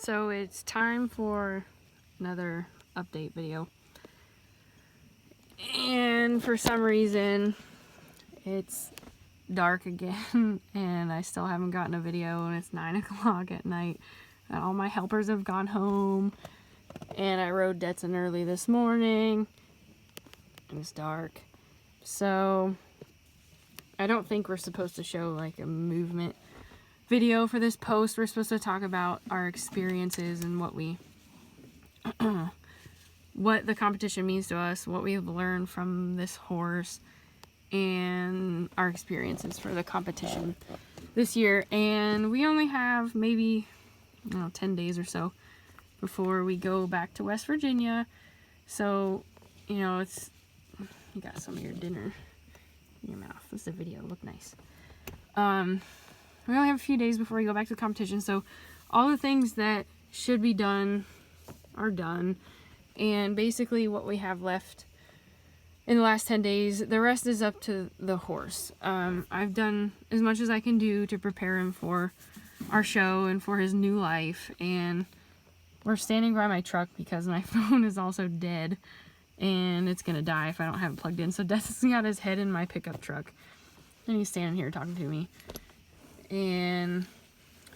So it's time for another update video. And for some reason, it's dark again, and I still haven't gotten a video, and it's 9 o'clock at night. And all my helpers have gone home, and I rode Detson early this morning. It was dark. So I don't think we're supposed to show like a movement video for this post. We're supposed to talk about our experiences and what what the competition means to us, what we've learned from this horse, and our experiences for the competition this year. And we only have maybe 10 days or so before we go back to West Virginia. So, it's, you got some of your dinner in your mouth. This is a video. Look nice. We only have a few days before we go back to the competition, so all the things that should be done are done. And basically what we have left in the last 10 days, the rest is up to the horse. I've done as much as I can do to prepare him for our show and for his new life. And we're standing by my truck because my phone is also dead and it's gonna die if I don't have it plugged in. So Detson's got his head in my pickup truck and he's standing here talking to me. And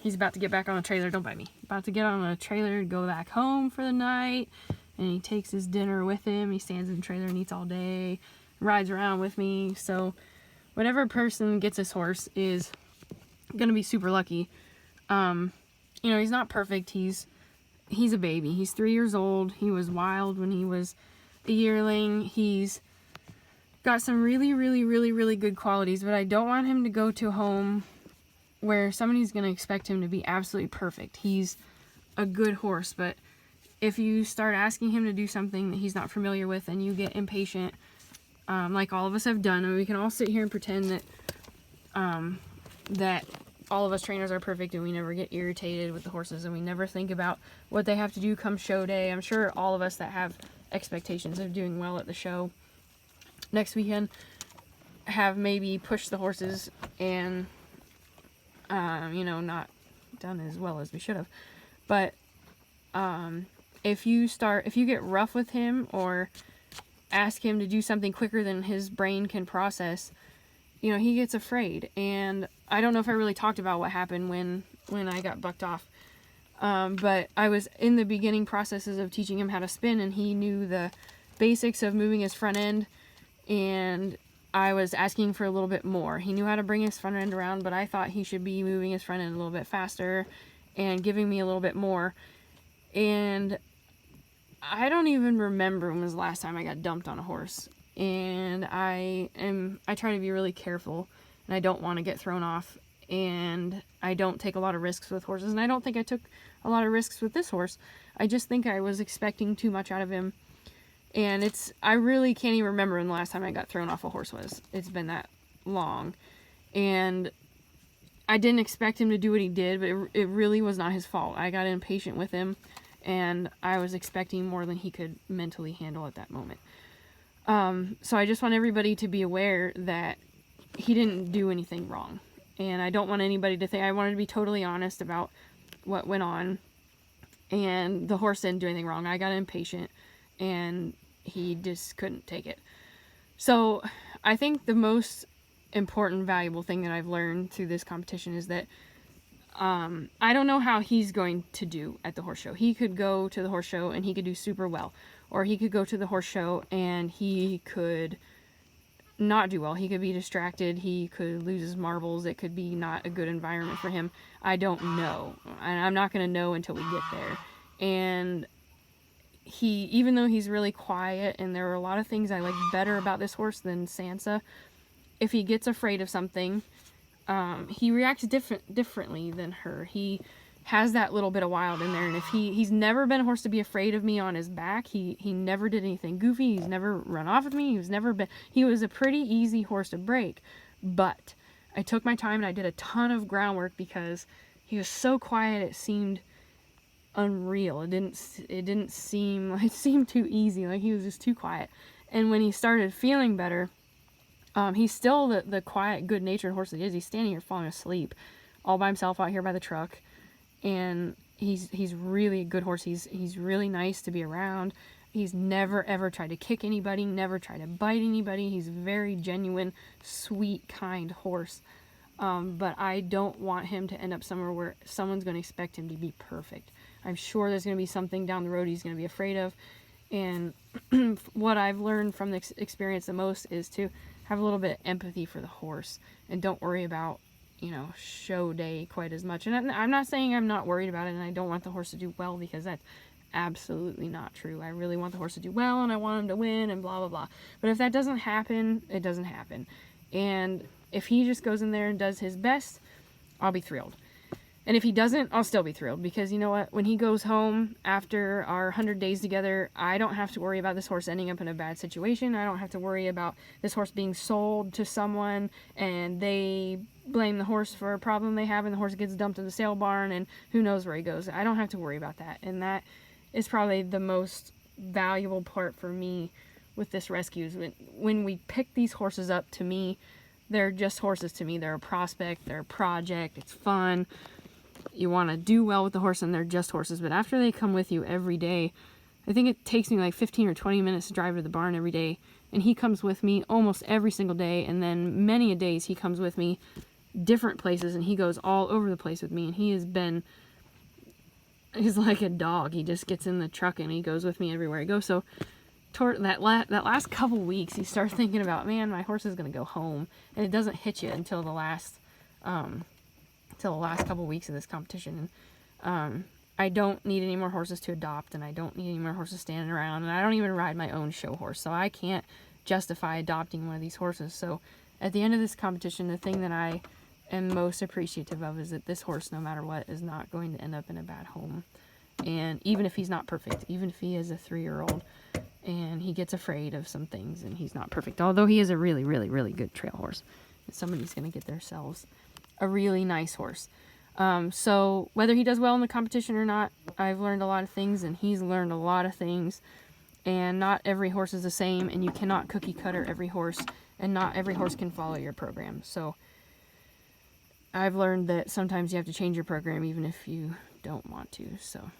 he's about to get back on the trailer. Don't bite me. About to get on the trailer to go back home for the night. And he takes his dinner with him. He stands in the trailer and eats all day. Rides around with me. So whatever person gets this horse is gonna be super lucky. He's not perfect. He's a baby. He's 3 years old. He was wild when he was a yearling. He's got some really, really, really, really good qualities, but I don't want him to go to a home where somebody's going to expect him to be absolutely perfect. He's a good horse, but if you start asking him to do something that he's not familiar with and you get impatient, like all of us have done, and we can all sit here and pretend that that all of us trainers are perfect and we never get irritated with the horses and we never think about what they have to do come show day. I'm sure all of us that have expectations of doing well at the show next weekend have maybe pushed the horses and not done as well as we should have. But if you get rough with him or ask him to do something quicker than his brain can process, he gets afraid. And I don't know if I really talked about what happened when I got bucked off. But I was in the beginning processes of teaching him how to spin, and he knew the basics of moving his front end, and I was asking for a little bit more. He knew how to bring his front end around, but I thought he should be moving his front end a little bit faster and giving me a little bit more. And I don't even remember when was the last time I got dumped on a horse. And I try to be really careful, and I don't want to get thrown off, and I don't take a lot of risks with horses, and I don't think I took a lot of risks with this horse. I just think I was expecting too much out of him. And I really can't even remember when the last time I got thrown off a horse was. It's been that long. And I didn't expect him to do what he did, but it really was not his fault. I got impatient with him, and I was expecting more than he could mentally handle at that moment. So I just want everybody to be aware that he didn't do anything wrong. And I don't want anybody to think, I wanted to be totally honest about what went on. And the horse didn't do anything wrong. I got impatient, and he just couldn't take it. So I think the most important, valuable thing that I've learned through this competition is that I don't know how he's going to do at the horse show. He could go to the horse show and he could do super well, or he could go to the horse show and he could not do well. He could be distracted. He could lose his marbles. It could be not a good environment for him. I don't know, and I'm not going to know until we get there. And even though he's really quiet, and there are a lot of things I like better about this horse than Sansa, if he gets afraid of something, he reacts differently than her. He has that little bit of wild in there, and if he's never been a horse to be afraid of me on his back. He never did anything goofy. He's never run off with me. He was a pretty easy horse to break. But I took my time and I did a ton of groundwork because he was so quiet it seemed unreal. It seemed too easy. Like he was just too quiet. And when he started feeling better, he's still the quiet, good-natured horse that he is. He's standing here falling asleep all by himself out here by the truck. And he's really a good horse. He's really nice to be around. He's never ever tried to kick anybody, never tried to bite anybody. He's a very genuine, sweet, kind horse. But I don't want him to end up somewhere where someone's going to expect him to be perfect. I'm sure there's going to be something down the road he's going to be afraid of. And what I've learned from the experience the most is to have a little bit of empathy for the horse and don't worry about, show day quite as much. And I'm not saying I'm not worried about it and I don't want the horse to do well, because that's absolutely not true. I really want the horse to do well and I want him to win and blah, blah, blah. But if that doesn't happen, it doesn't happen. And if he just goes in there and does his best, I'll be thrilled. And if he doesn't, I'll still be thrilled, because you know what? When he goes home after our 100 days together, I don't have to worry about this horse ending up in a bad situation. I don't have to worry about this horse being sold to someone and they blame the horse for a problem they have and the horse gets dumped in the sale barn and who knows where he goes. I don't have to worry about that. And that is probably the most valuable part for me with this rescue, is when we pick these horses up, to me, they're just horses to me. They're a prospect, they're a project, it's fun. You want to do well with the horse and they're just horses. But after they come with you every day, I think it takes me like 15 or 20 minutes to drive to the barn every day. And he comes with me almost every single day. And then many a days he comes with me different places and he goes all over the place with me. And he's like a dog. He just gets in the truck and he goes with me everywhere I go. So toward that last couple weeks, you start thinking about, man, my horse is going to go home. And it doesn't hit you until the last couple weeks of this competition. And I don't need any more horses to adopt, and I don't need any more horses standing around, and I don't even ride my own show horse, so I can't justify adopting one of these horses. So at the end of this competition, the thing that I am most appreciative of is that this horse, no matter what, is not going to end up in a bad home. And even if he's not perfect, even if he is a 3-year-old and he gets afraid of some things and he's not perfect, although he is a really, really, really good trail horse, somebody's going to get themselves a really nice horse. So whether he does well in the competition or not, I've learned a lot of things and he's learned a lot of things, and not every horse is the same, and you cannot cookie cutter every horse, and not every horse can follow your program. So I've learned that sometimes you have to change your program even if you don't want to. So